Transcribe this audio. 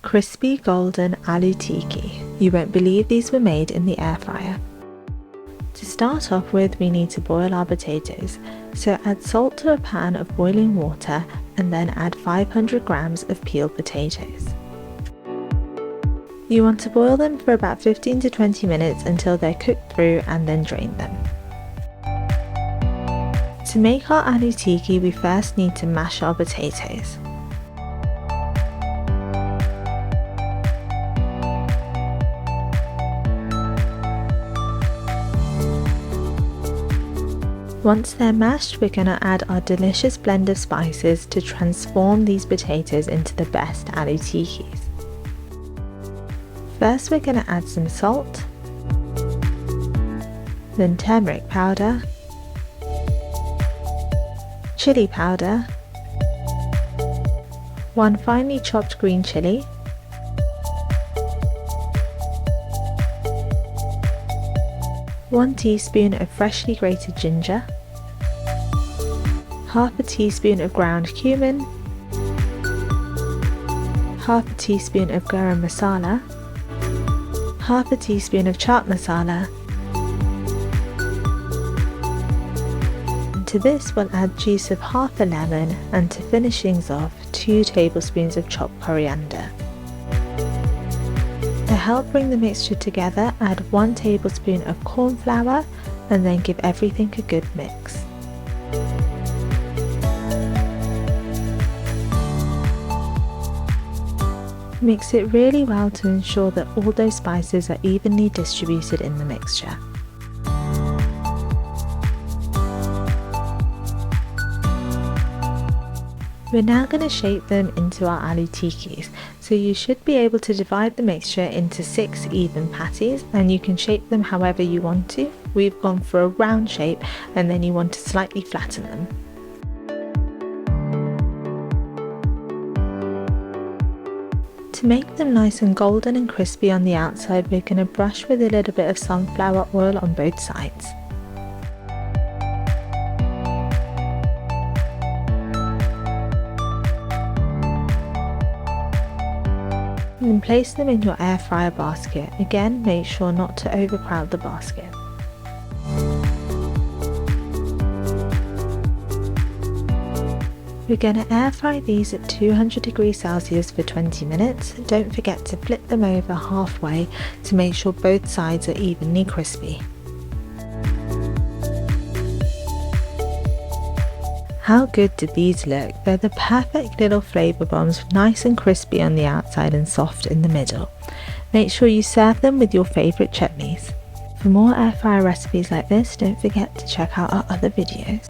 Crispy golden aloo tikki. You won't believe these were made in the air fryer. To start off with, we need to boil our potatoes, so add salt to a pan of boiling water and then add 500 grams of peeled potatoes. You want to boil them for about 15 to 20 minutes until they're cooked through and then drain them. To make our aloo tikki, we first need to mash our potatoes. Once they're mashed, we're going to add our delicious blend of spices to transform these potatoes into the best aloo tikkis. First we're going to add some salt, then turmeric powder, chili powder, 1 finely chopped green chili, one teaspoon of freshly grated ginger, half a teaspoon of ground cumin, half a teaspoon of garam masala, half a teaspoon of chaat masala, and to this we'll add juice of half a lemon, and to finish things off 2 tablespoons of chopped coriander. To help bring the mixture together, add 1 tablespoon of corn flour and then give everything a good mix. Mix it really well to ensure that all those spices are evenly distributed in the mixture. We're now going to shape them into our aloo tikkis, so you should be able to divide the mixture into 6 even patties, and you can shape them however you want to. We've gone for a round shape, and then you want to slightly flatten them. To make them nice and golden and crispy on the outside, we're going to brush with a little bit of sunflower oil on both sides. And place them in your air fryer basket. Again, make sure not to overcrowd the basket. We're going to air fry these at 200 degrees Celsius for 20 minutes. Don't forget to flip them over halfway to make sure both sides are evenly crispy. How good do these look? They're the perfect little flavour bombs, nice and crispy on the outside and soft in the middle. Make sure you serve them with your favourite chutneys. For more air fryer recipes like this, don't forget to check out our other videos.